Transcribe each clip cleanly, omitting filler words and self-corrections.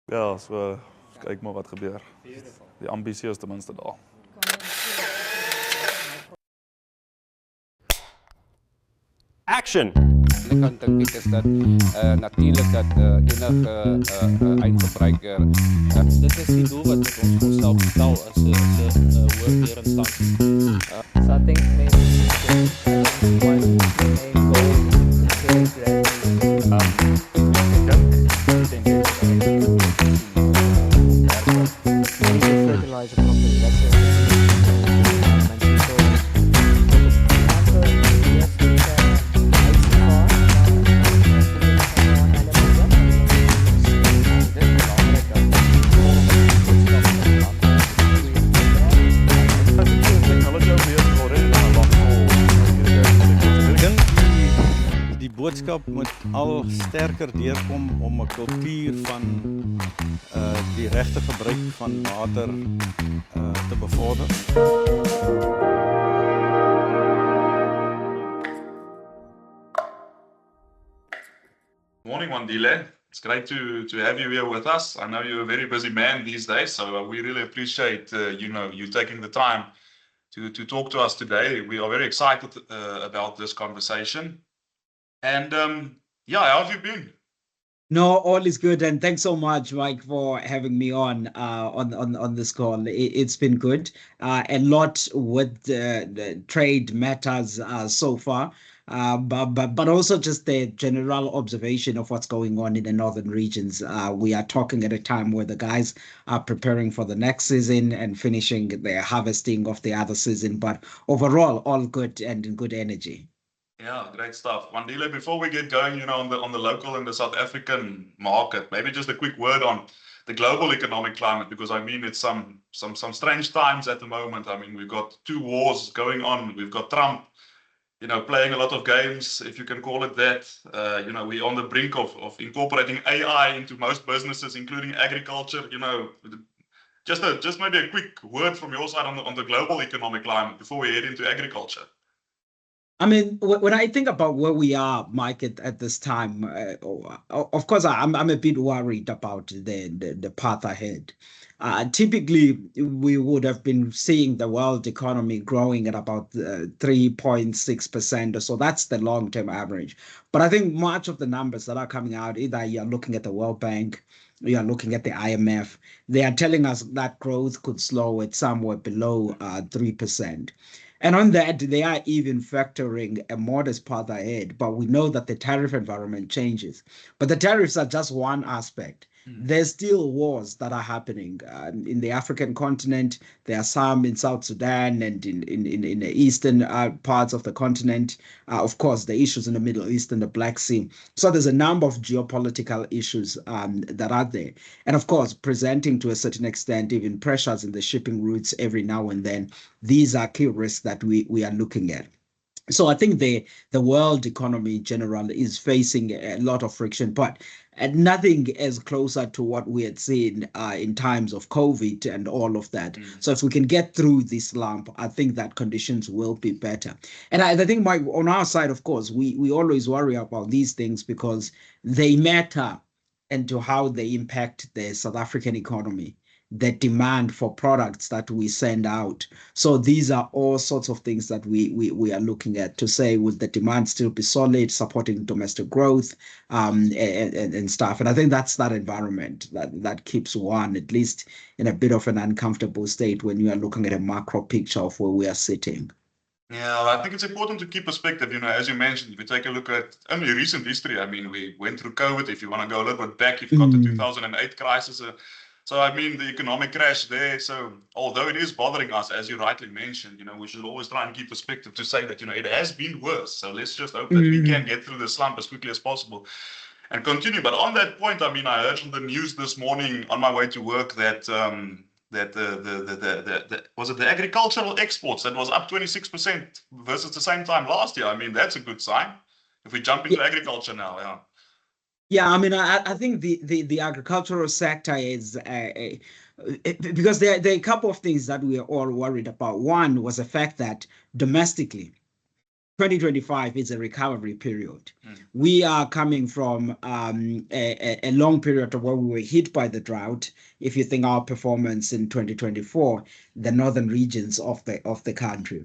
Ja, so kyk maar wat gebeur. Die ambisie is ten minste daar. Action! Aan de kant dink ek is dat natuurlik dat enige eindgebruiker Dit is die doel wat met ons onsself stel as 'n hoër instansie. So I think maybe one main goal is to gradually maybe fertilizer company. That's it. Die boodskap moet al sterker deurkom om 'n kultuur van die regte gebruik van water te bevorder. Morning, Wandile. It's great to have you here with us. I know you're a very busy man these days, so we really appreciate you taking the time to talk to us today. We are very excited about this conversation. And yeah, how have you been? No, all is good, and thanks so much, Mike, for having me on this call. It's been good. A lot with the trade matters so far, but also just the general observation of what's going on in the northern regions. We are talking at a time where the guys are preparing for the next season and finishing the harvesting of the other season. But overall, all good and in good energy. Yeah, great stuff. Wandile, before we get going, on the local and the South African market, maybe just a quick word on the global economic climate, because I mean it's some strange times at the moment. I mean, we've got two wars going on. We've got Trump, playing a lot of games, if you can call it that. We're on the brink of incorporating AI into most businesses, including agriculture. Just maybe a quick word from your side on the global economic climate before we head into agriculture. I mean, when I think about where we are, Mike, at this time, of course, I'm a bit worried about the path ahead. Typically, we would have been seeing the world economy growing at about 3.6% or so. That's the long-term average. But I think much of the numbers that are coming out, either you're looking at the World Bank, you're looking at the IMF, they are telling us that growth could slow at somewhere below 3%. And on that, they are even factoring a modest path ahead. But we know that the tariff environment changes. But the tariffs are just one aspect. There's still wars that are happening in the African continent. There are some in South Sudan and in the eastern parts of the continent. Of course, the issues in the Middle East and the Black Sea. So there's a number of geopolitical issues that are there. And of course, presenting to a certain extent, even pressures in the shipping routes every now and then. These are key risks that we are looking at. So I think the world economy in general is facing a lot of friction, but nothing as closer to what we had seen in times of COVID and all of that. So if we can get through this slump, I think that conditions will be better. And I think, Mike, on our side, of course, we always worry about these things because they matter and to how they impact the South African economy, the demand for products that we send out. So these are all sorts of things that we are looking at to say, will the demand still be solid, supporting domestic growth and stuff. And I think that's that environment that keeps one, at least in a bit of an uncomfortable state when you are looking at a macro picture of where we are sitting. Yeah, I think it's important to keep perspective. As you mentioned, if you take a look at only recent history, I mean, we went through COVID. If you want to go a little bit back, you've got the 2008 crisis. So, I mean, the economic crash there. So, although it is bothering us, as you rightly mentioned, we should always try and keep perspective to say that, it has been worse. So, let's just hope that we can get through the slump as quickly as possible and continue. But on that point, I mean, I heard on the news this morning on my way to work that was it the agricultural exports that was up 26% versus the same time last year. I mean, that's a good sign. If we jump into agriculture now, yeah. Yeah, I mean, I think the agricultural sector is because there are a couple of things that we are all worried about. One was the fact that domestically, 2025 is a recovery period. We are coming from a long period of where we were hit by the drought. If you think our performance in 2024, the northern regions of the country.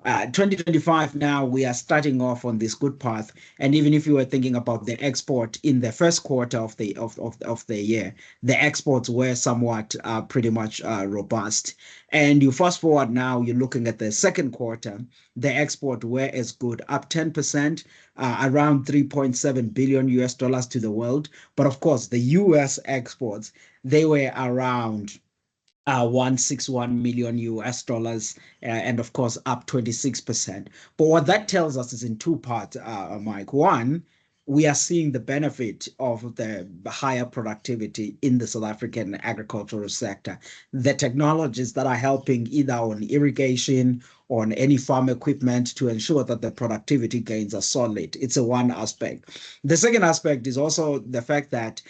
2025 now we are starting off on this good path, and even if you were thinking about the export in the first quarter of the year, the exports were somewhat pretty much robust. And you fast forward now, you're looking at the second quarter, the export were as good, up 10%, around 3.7 billion US dollars to the world. But of course, the US exports, they were around 161 million US dollars, and of course up 26%. But what that tells us is in two parts, Mike. One, we are seeing the benefit of the higher productivity in the South African agricultural sector. The technologies that are helping either on irrigation or on any farm equipment to ensure that the productivity gains are solid. It's a one aspect. The second aspect is also the fact that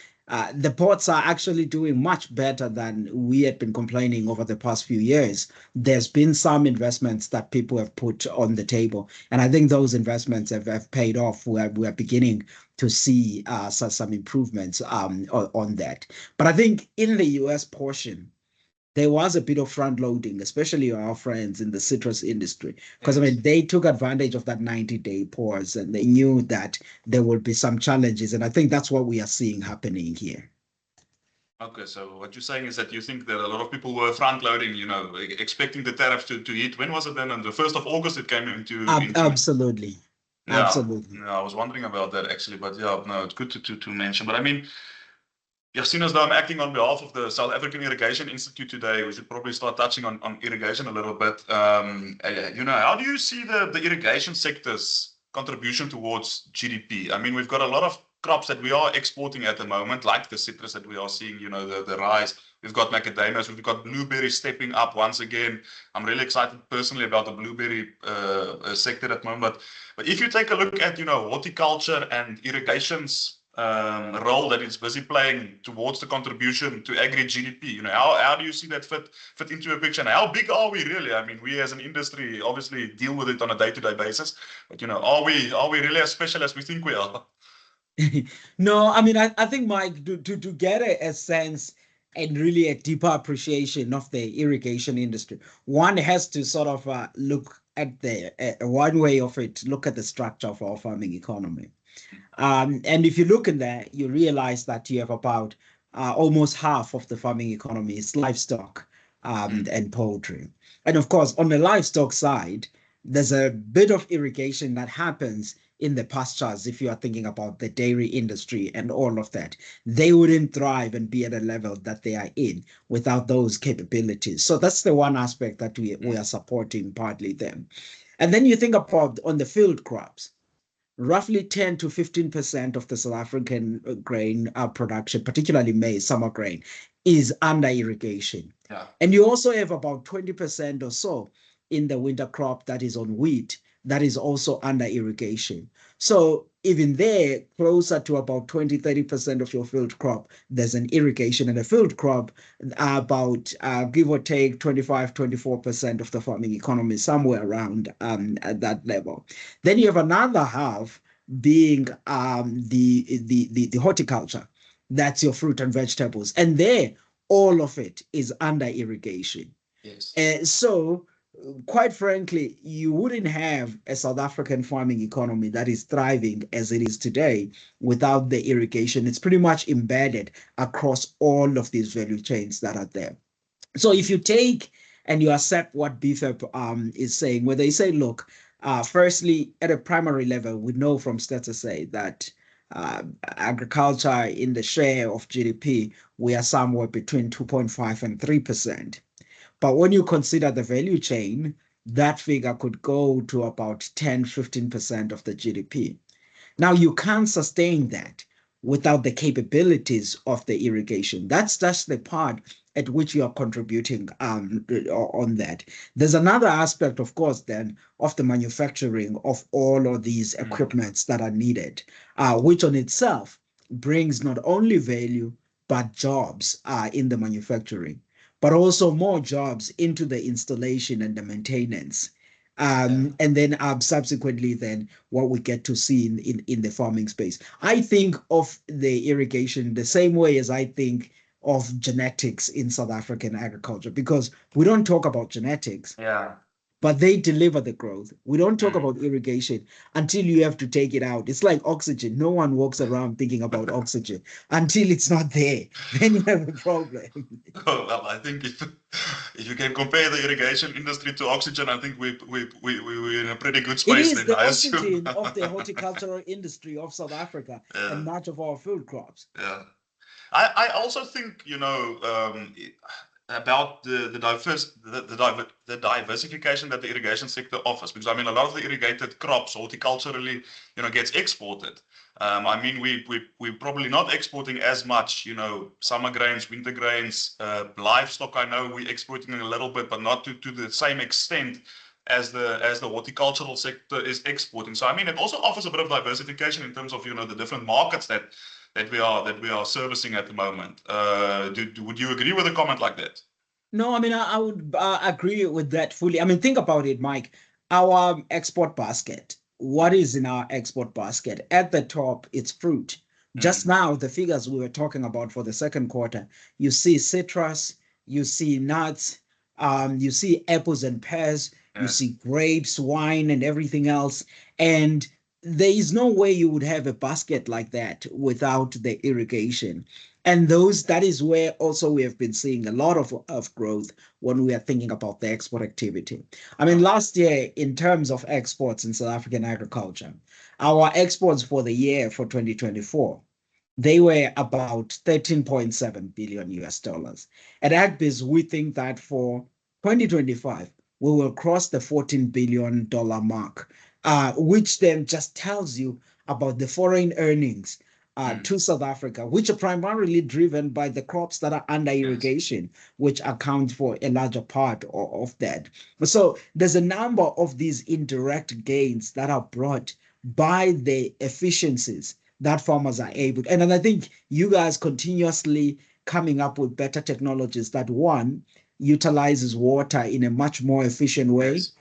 the ports are actually doing much better than we had been complaining over the past few years. There's been some investments that people have put on the table, and I think those investments have paid off. We're beginning to see some improvements on that. But I think in the US portion, there was a bit of front loading, especially our friends in the citrus industry, because I mean, they took advantage of that 90-day pause and they knew that there would be some challenges. And I think that's what we are seeing happening here. Okay, so what you're saying is that you think that a lot of people were front loading, expecting the tariffs to hit. When was it then? On the 1st of August, it came into absolutely. Yeah, Absolutely. Yeah, I was wondering about that actually, but yeah, no, it's good to mention. But I mean, yeah, seeing as though I'm acting on behalf of the South African Irrigation Institute today, we should probably start touching on irrigation a little bit. How do you see the irrigation sector's contribution towards GDP? I mean, we've got a lot of crops that we are exporting at the moment, like the citrus that we are seeing, the rice. We've got macadamias, we've got blueberries stepping up once again. I'm really excited personally about the blueberry sector at the moment. But if you take a look at, horticulture and irrigation's role that it's busy playing towards the contribution to agri GDP. How do you see that fit into a picture? And how big are we really? I mean, we as an industry obviously deal with it on a day-to-day basis. But are we really as special as we think we are? No, I mean, I think, Mike, to get a sense and really a deeper appreciation of the irrigation industry, one has to sort of look at one way of it, look at the structure of our farming economy. And if you look in there, you realize that you have about almost half of the farming economy is livestock and poultry. And of course, on the livestock side, there's a bit of irrigation that happens in the pastures. If you are thinking about the dairy industry and all of that, they wouldn't thrive and be at a level that they are in without those capabilities. So that's the one aspect that we are supporting partly them. And then you think about on the field crops, roughly 10 to 15% of the South African grain production, particularly maize, summer grain, is under irrigation. Yeah. And you also have about 20% or so in the winter crop that is on wheat, that is also under irrigation. So even there, closer to about 20, 30% of your field crop, there's an irrigation. And a field crop, about give or take 25, 24% of the farming economy, somewhere around at that level. Then you have another half being the horticulture. That's your fruit and vegetables. And there, all of it is under irrigation. Yes. So quite frankly, you wouldn't have a South African farming economy that is thriving as it is today without the irrigation. It's pretty much embedded across all of these value chains that are there. So if you take and you accept what BFEP is saying, where they say, look, firstly, at a primary level, we know from status that agriculture in the share of GDP, we are somewhere between 2.5 and 3%. But when you consider the value chain, that figure could go to about 10, 15% of the GDP. Now, you can't sustain that without the capabilities of the irrigation. That's the part at which you are contributing on that. There's another aspect, of course, then, of the manufacturing of all of these equipments that are needed, which on itself brings not only value, but jobs in the manufacturing, but also more jobs into the installation and the maintenance. And then subsequently then what we get to see in the farming space. I think of the irrigation the same way as I think of genetics in South African agriculture, because we don't talk about genetics, Yeah. but they deliver the growth. We don't talk Mm. about irrigation until you have to take it out. It's like oxygen. No one walks around thinking about oxygen until it's not there. Then you have a problem. Well, I think if you can compare the irrigation industry to oxygen, I think we're in a pretty good It space is then, the I assume. oxygen of the horticultural industry of South Africa Yeah. and much of our food crops. Yeah. I also think, about the diversification that the irrigation sector offers, because I mean a lot of the irrigated crops horticulturally, gets exported. I mean we're probably not exporting as much, summer grains, winter grains, livestock. I know we're exporting a little bit, but not to the same extent as the horticultural sector is exporting. So I mean it also offers a bit of diversification in terms of the different markets that we are servicing at the moment. Would you agree with a comment like that? No, I mean, I would agree with that fully. I mean, think about it, Mike. Our export basket, what is in our export basket? At the top, it's fruit. Just now, the figures we were talking about for the second quarter, you see citrus, you see nuts, you see apples and pears, you see grapes, wine, and everything else. And there is no way you would have a basket like that without the irrigation. And that is where also we have been seeing a lot of growth when we are thinking about the export activity. I mean, last year, in terms of exports in South African agriculture, our exports for the year for 2024, they were about 13.7 billion US dollars. At Agbiz, we think that for 2025, we will cross the $14 billion mark, which then just tells you about the foreign earnings to South Africa, which are primarily driven by the crops that are under irrigation, which account for a larger part of that. So there's a number of these indirect gains that are brought by the efficiencies that farmers are able. And then I think you guys continuously coming up with better technologies that, one, utilizes water in a much more efficient way. Yes.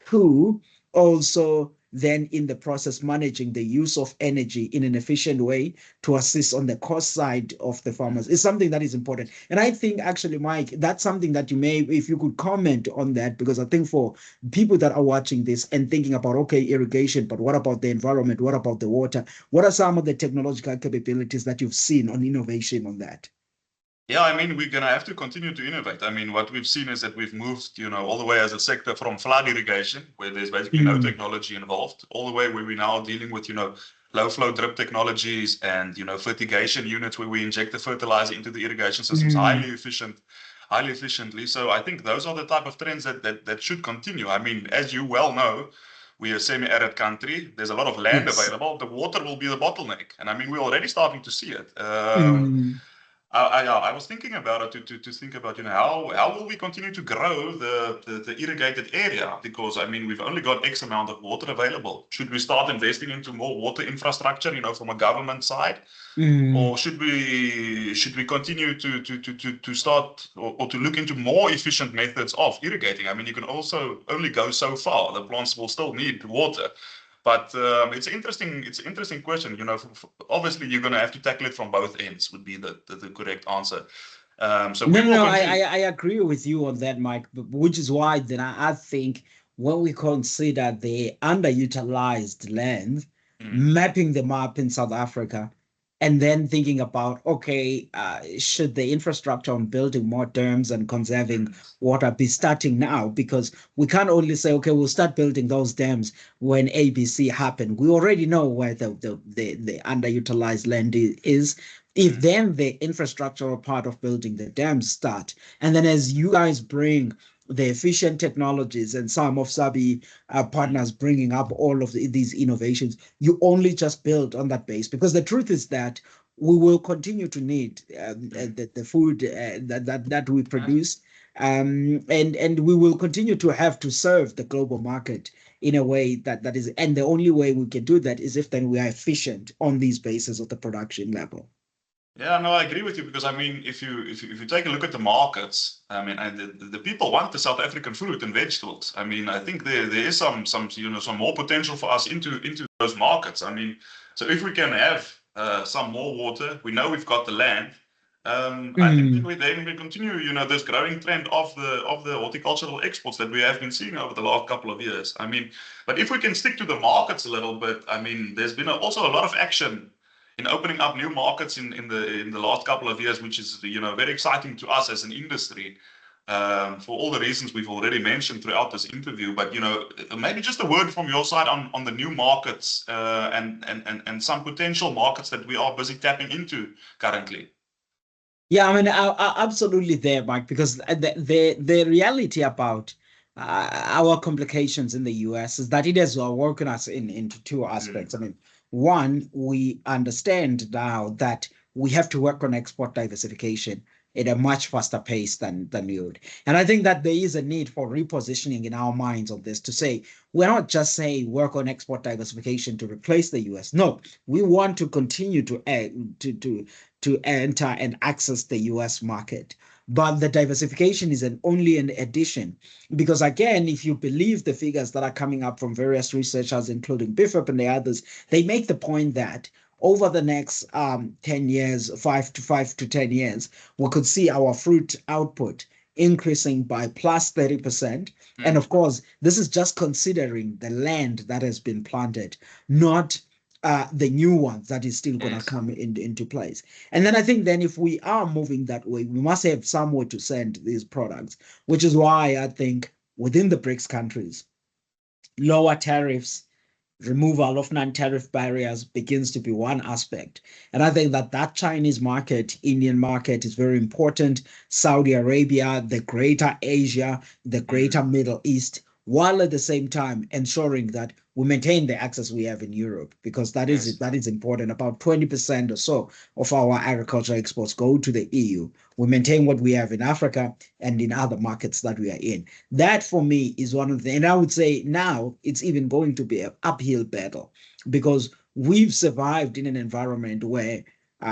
Two, also then in the process managing the use of energy in an efficient way to assist on the cost side of the farmers is something that is important. And I think actually, Mike, that's something that you may, if you could comment on that, because I think for people that are watching this and thinking about, okay, irrigation, but what about the environment? What about the water? What are some of the technological capabilities that you've seen on innovation on that? Yeah, I mean, we're going to have to continue to innovate. I mean, what we've seen is that we've moved, all the way as a sector from flood irrigation, where there's basically no technology involved, all the way where we're now dealing with, low flow drip technologies and, fertigation units where we inject the fertilizer into the irrigation systems highly efficiently. So I think those are the type of trends that should continue. I mean, as you well know, we're a semi-arid country. There's a lot of land available. The water will be the bottleneck. And I mean, we're already starting to see it. I was thinking about it to think about, how will we continue to grow the irrigated area? Because I mean, we've only got X amount of water available. Should we start investing into more water infrastructure, from a government side? Or should we continue to start or to look into more efficient methods of irrigating? I mean, you can also only go so far. The plants will still need water. But it's an interesting question. Obviously, you're going to have to tackle it from both ends. Would be the correct answer. So I agree with you on that, Mike. Which is why then I think when we consider the underutilized land, mapping them up in South Africa, and then thinking about, okay, should the infrastructure on building more dams and conserving water be starting now? Because we can't only say, okay, we'll start building those dams when ABC happen. We already know where the underutilized land is. If then the infrastructural part of building the dams start, and then as you guys bring the efficient technologies and some of Sabi partners bringing up all of these innovations, you only just build on that base. Because the truth is that we will continue to need the food that we produce, and we will continue to have to serve the global market in a way that is, and the only way we can do that is if then we are efficient on these bases of the production level. Yeah, no, I agree with you because I mean, if you take a look at the markets, I mean, and the people want the South African fruit and vegetables. I mean, I think there is some some more potential for us into those markets. I mean, so if we can have some more water, we know we've got the land. I think then we continue, this growing trend of the horticultural exports that we have been seeing over the last couple of years. I mean, but if we can stick to the markets a little bit, I mean, there's been also a lot of action in opening up new markets in the last couple of years, which is very exciting to us as an industry, for all the reasons we've already mentioned throughout this interview. But maybe just a word from your side on the new markets, and some potential markets that we are busy tapping into currently. Yeah, I mean, absolutely there, Mike, because the reality about our complications in the US is that it has woken us into two aspects. I mean, one, we understand now that we have to work on export diversification at a much faster pace than we would. And I think that there is a need for repositioning in our minds on this to say, we're not just saying work on export diversification to replace the US. No, we want to continue to enter and access the US market. But the diversification is only an addition. Because again, if you believe the figures that are coming up from various researchers, including Biffop and the others, they make the point that over the next 10 years, 5 to 10 years, we could see our fruit output increasing by plus 30%. And of course, this is just considering the land that has been planted, not the new ones that is still going to come into place. And then I think then if we are moving that way, we must have somewhere to send these products, which is why I think within the BRICS countries, lower tariffs, removal of non-tariff barriers begins to be one aspect. And I think that Chinese market, Indian market is very important. Saudi Arabia, the greater Asia, the greater Middle East, while at the same time ensuring that we maintain the access we have in Europe, because that is important. About 20% or so of our agricultural exports go to the EU. We maintain what we have in Africa and in other markets that we are in. That for me is one of the, and I would say now it's even going to be an uphill battle, because we've survived in an environment where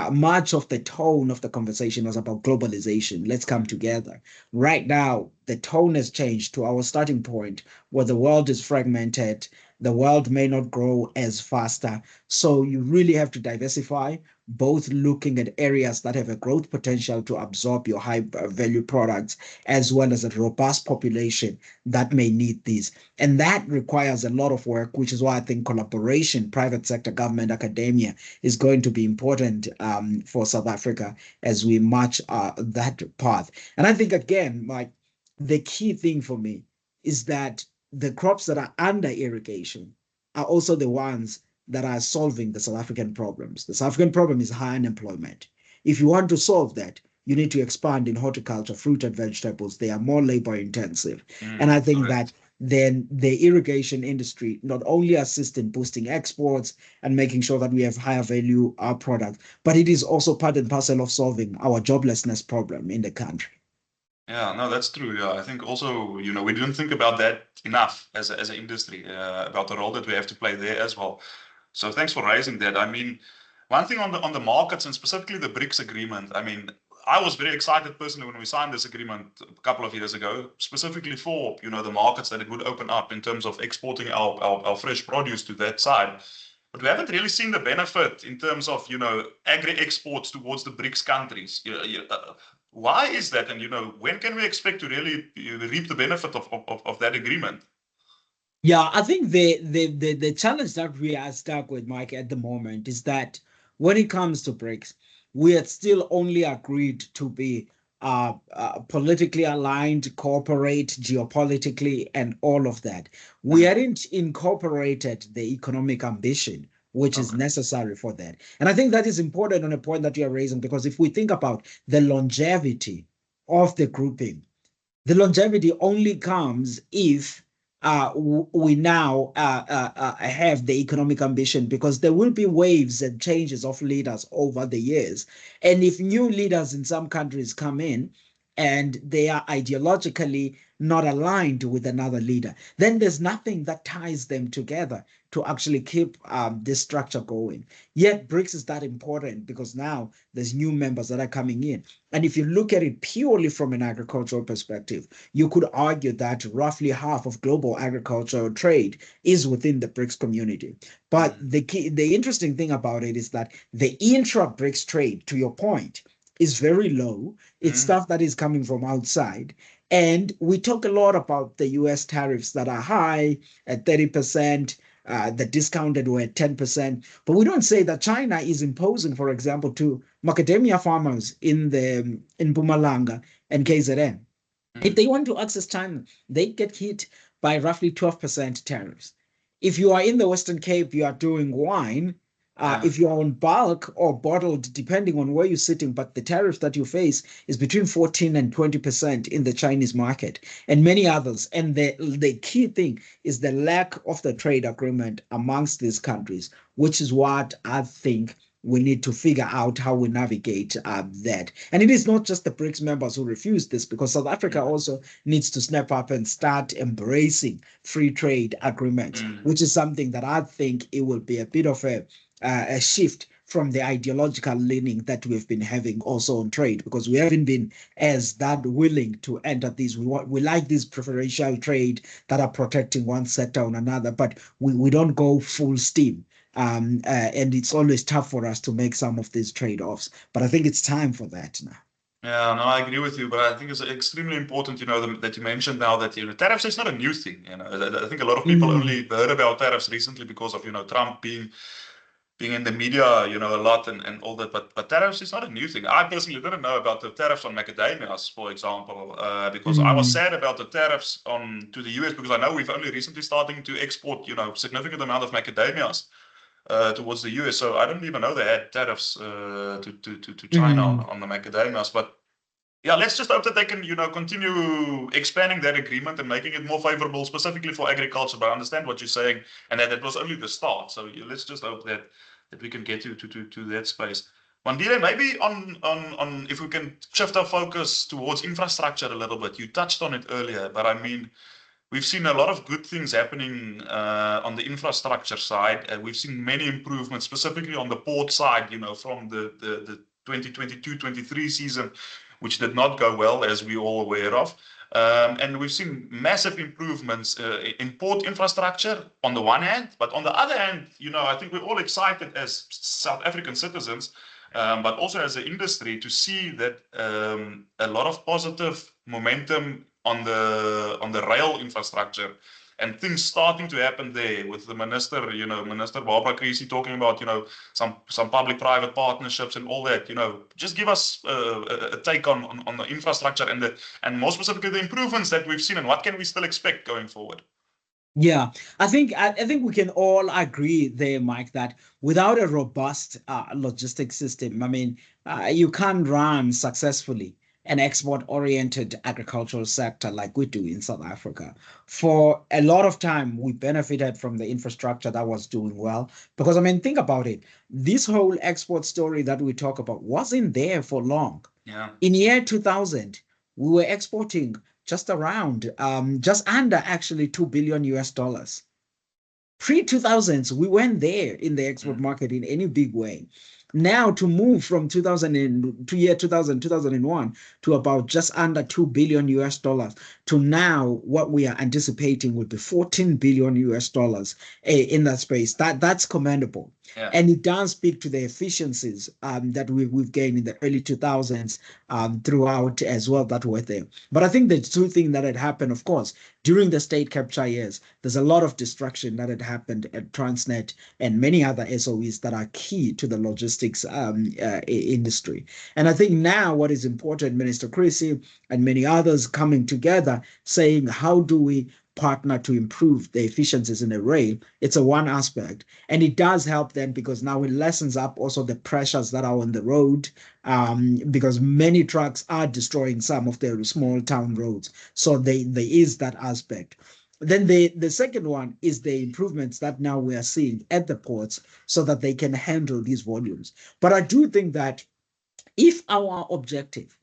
much of the tone of the conversation was about globalization. Let's come together. Right now, the tone has changed to our starting point where the world is fragmented. The world may not grow as faster. So you really have to diversify, both looking at areas that have a growth potential to absorb your high value products, as well as a robust population that may need these. And that requires a lot of work, which is why I think collaboration, private sector, government, academia is going to be important for South Africa as we march that path. And I think, again, Mike, the key thing for me is that the crops that are under irrigation are also the ones that are solving the South African problems. The South African problem is high unemployment. If you want to solve that, you need to expand in horticulture, fruit and vegetables. They are more labor intensive. And I think that then the irrigation industry not only assists in boosting exports and making sure that we have higher value our products, but it is also part and parcel of solving our joblessness problem in the country. Yeah, no, that's true. Yeah, I think also, we didn't think about that enough as an industry, about the role that we have to play there as well. So thanks for raising that. I mean, one thing on the markets and specifically the BRICS agreement. I mean, I was very excited personally when we signed this agreement a couple of years ago, specifically for the markets that it would open up in terms of exporting our fresh produce to that side. But we haven't really seen the benefit in terms of agri exports towards the BRICS countries. Why is that? And when can we expect to really reap the benefit of that agreement? Yeah, I think the challenge that we are stuck with, Mike, at the moment is that when it comes to BRICS, we had still only agreed to be politically aligned, cooperate geopolitically, and all of that. We hadn't incorporated the economic ambition, which is necessary for that. And I think that is important on a point that you are raising, because if we think about the longevity of the grouping, the longevity only comes if we now have the economic ambition, because there will be waves and changes of leaders over the years. And if new leaders in some countries come in, and they are ideologically not aligned with another leader, then there's nothing that ties them together to actually keep this structure going. Yet BRICS is that important because now there's new members that are coming in. And if you look at it purely from an agricultural perspective, you could argue that roughly half of global agricultural trade is within the BRICS community. But the interesting thing about it is that the intra-BRICS trade, to your point, is very low. It's stuff that is coming from outside. And we talk a lot about the US tariffs that are high at 30%, the discounted were at 10%. But we don't say that China is imposing, for example, to macadamia farmers in Mpumalanga and KZN. If they want to access China, they get hit by roughly 12% tariffs. If you are in the Western Cape, you are doing wine. If you're on bulk or bottled, depending on where you're sitting, but the tariff that you face is between 14 and 20% in the Chinese market and many others. And the key thing is the lack of the trade agreement amongst these countries, which is what I think we need to figure out how we navigate that. And it is not just the BRICS members who refuse this, because South Africa also needs to snap up and start embracing free trade agreements, which is something that I think it will be a bit of a shift from the ideological leaning that we've been having also on trade, because we haven't been as that willing to enter these. We like this preferential trade that are protecting one sector on another, but we don't go full steam. And it's always tough for us to make some of these trade-offs. But I think it's time for that now. Yeah, no, I agree with you, but I think it's extremely important, that you mentioned now that, tariffs is not a new thing. I think a lot of people only heard about tariffs recently because of, Trump being in the media, a lot and all that, but tariffs is not a new thing. I personally didn't know about the tariffs on macadamias, for example, because I was sad about the tariffs to the US, because I know we've only recently starting to export, significant amount of macadamias towards the US. So I didn't even know they had tariffs to China on the macadamias. But yeah, let's just hope that they can, continue expanding that agreement and making it more favorable, specifically for agriculture. But I understand what you're saying, and that it was only the start. So let's just hope that we can get to that space. Wandile, maybe on if we can shift our focus towards infrastructure a little bit. You touched on it earlier, but I mean, we've seen a lot of good things happening on the infrastructure side. We've seen many improvements, specifically on the port side, from the 2022-23 season, which did not go well, as we're all aware of. And we've seen massive improvements in port infrastructure on the one hand, but on the other hand, I think we're all excited as South African citizens, but also as an industry, to see that a lot of positive momentum on the rail infrastructure and things starting to happen there, with the minister, Minister Barbara Creecy talking about, some public-private partnerships and all that. Just give us a take on the infrastructure and more specifically the improvements that we've seen, and what can we still expect going forward. Yeah, I think we can all agree there, Mike, that without a robust logistics system, I mean, you can't run successfully an export-oriented agricultural sector like we do in South Africa. For a lot of time, we benefited from the infrastructure that was doing well. Because, I mean, think about it. This whole export story that we talk about wasn't there for long. Yeah. In year 2000, we were exporting just around, just under actually $2 billion US. Pre-2000s, we weren't there in the export market in any big way. Now, to move from 2001 to about just under $2 billion US to now what we are anticipating would be $14 billion US in that space, that's commendable. Yeah. And it does speak to the efficiencies that we've gained in the early 2000s throughout as well that were there. But I think the two things that had happened, of course, during the state capture years, there's a lot of destruction that had happened at Transnet and many other SOEs that are key to the logistics industry. And I think now what is important, Minister Creecy and many others coming together saying, how do we partner to improve the efficiencies in the rail? It's a one aspect, and it does help then, because now it lessens up also the pressures that are on the road, because many trucks are destroying some of the small town roads. So there is that aspect. Then the second one is the improvements that now we are seeing at the ports so that they can handle these volumes. But I do think that if our objective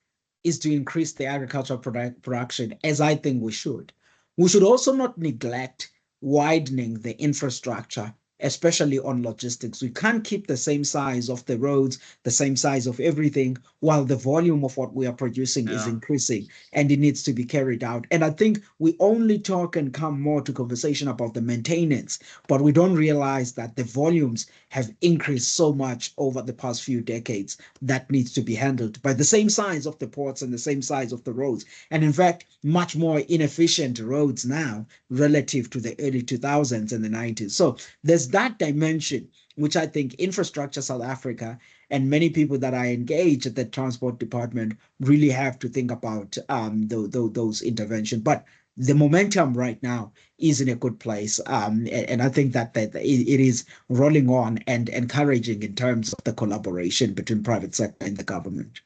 is to increase the agricultural production, as I think we should. We should also not neglect widening the infrastructure, especially on logistics. We can't keep the same size of the roads, the same size of everything, while the volume of what we are producing is increasing, and it needs to be carried out. And I think we only talk and come more to conversation about the maintenance, but we don't realize that the volumes have increased so much over the past few decades that needs to be handled by the same size of the ports and the same size of the roads. And in fact, much more inefficient roads now relative to the early 2000s and the 90s. So there's that dimension, which I think Infrastructure South Africa and many people that are engaged at the transport department really have to think about those interventions. But the momentum right now is in a good place. And I think that it is rolling on and encouraging in terms of the collaboration between private sector and the government.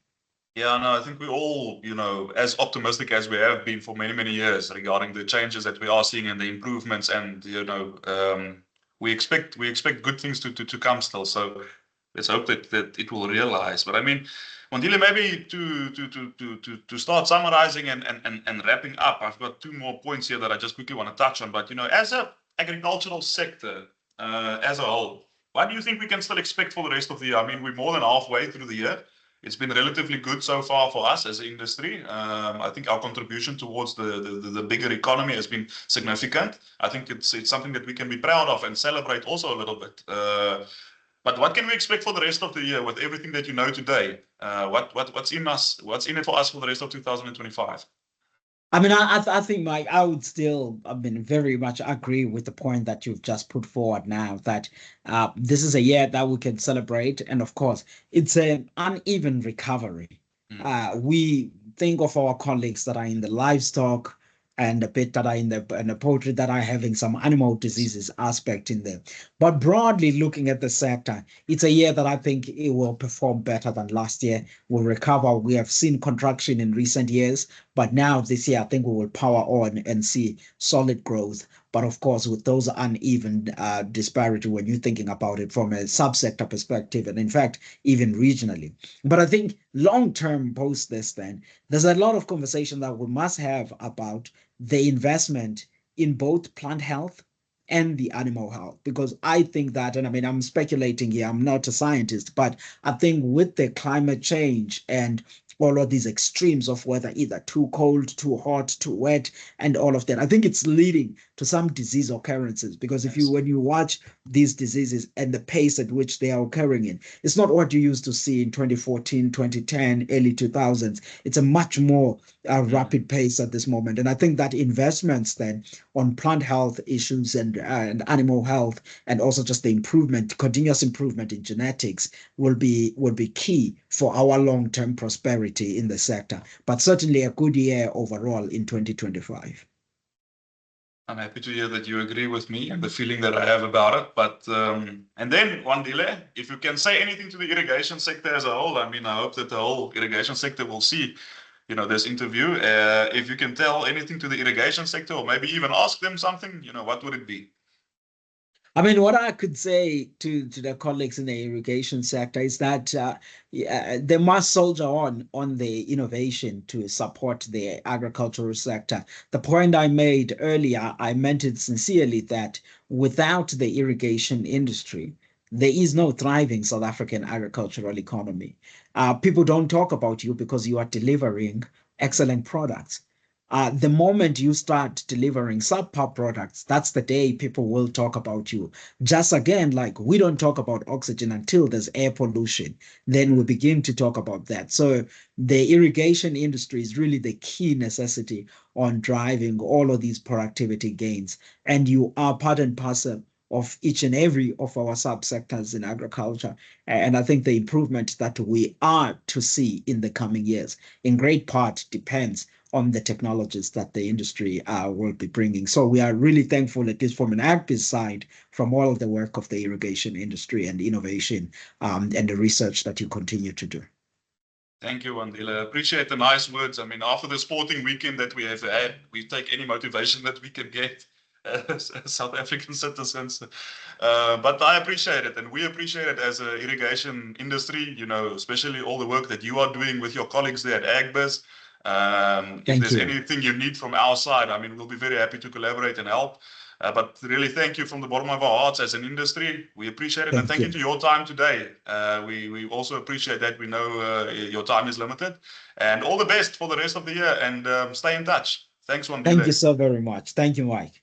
Yeah, no, I think we all, as optimistic as we have been for many, many years regarding the changes that we are seeing and the improvements, and we expect good things to come still. So let's hope that it will realize. But I mean, Wandile, maybe to start summarizing and wrapping up, I've got two more points here that I just quickly want to touch on. But as a agricultural sector as a whole, what do you think we can still expect for the rest of the year? I mean, we're more than halfway through the year. It's been relatively good so far for us as an industry. I think our contribution towards the bigger economy has been significant. I think it's something that we can be proud of and celebrate also a little bit. But what can we expect for the rest of the year with everything that you know today? What's in it for us for the rest of 2025? I mean, I think, Mike, I would still, very much agree with the point that you've just put forward now, that this is a year that we can celebrate. And of course, it's an uneven recovery. We think of our colleagues that are in the livestock and a bit that are in the poultry that are having some animal diseases aspect in there. But broadly looking at the sector, it's a year that I think it will perform better than last year. We'll recover. We have seen contraction in recent years, but now this year, I think we will power on and see solid growth. But of course, with those uneven disparity when you're thinking about it from a subsector perspective, and in fact, even regionally. But I think long-term post this, then, there's a lot of conversation that we must have about the investment in both plant health and the animal health, because I think that, and I mean, I'm speculating here, I'm not a scientist, but I think with the climate change and all of these extremes of weather, either too cold, too hot, too wet, and all of that, I think it's leading to some disease occurrences. Because when you watch these diseases and the pace at which they are occurring in, it's not what you used to see in 2014, 2010, early 2000s. It's a much more rapid pace at this moment. And I think that investments then on plant health issues and animal health, and also just the continuous improvement in genetics will be key for our long-term prosperity in the sector. But certainly a good year overall in 2025. I'm happy to hear that you agree with me and the feeling that I have about it. But and then, Wandile, if you can say anything to the irrigation sector as a whole, I mean, I hope that the whole irrigation sector will see, this interview. If you can tell anything to the irrigation sector, or maybe even ask them something, what would it be? I mean, what I could say to the colleagues in the irrigation sector is that they must soldier on the innovation to support the agricultural sector. The point I made earlier, I meant it sincerely, that without the irrigation industry, there is no thriving South African agricultural economy. People don't talk about you because you are delivering excellent products. The moment you start delivering subpar products, that's the day people will talk about you. Just again, like we don't talk about oxygen until there's air pollution. Then we begin to talk about that. So the irrigation industry is really the key necessity on driving all of these productivity gains. And you are part and parcel of each and every of our subsectors in agriculture. And I think the improvement that we are to see in the coming years, in great part, depends on the technologies that the industry will be bringing. So we are really thankful, at least from an agri side, from all of the work of the irrigation industry and innovation and the research that you continue to do. Thank you, Wandile. I appreciate the nice words. I mean, after the sporting weekend that we have had, we take any motivation that we can get. South African citizens. But I appreciate it, and we appreciate it as an irrigation industry, you know, especially all the work that you are doing with your colleagues there at AgBiz. If Thank there's you. anything you need from our side, I mean, we'll be very happy to collaborate and help. But really, thank you from the bottom of our hearts as an industry. We appreciate it. And thank you to your time today. We also appreciate that. We know your time is limited. And all the best for the rest of the year. And stay in touch. Thanks, Wandile. Thank you so very much. Thank you, Mike.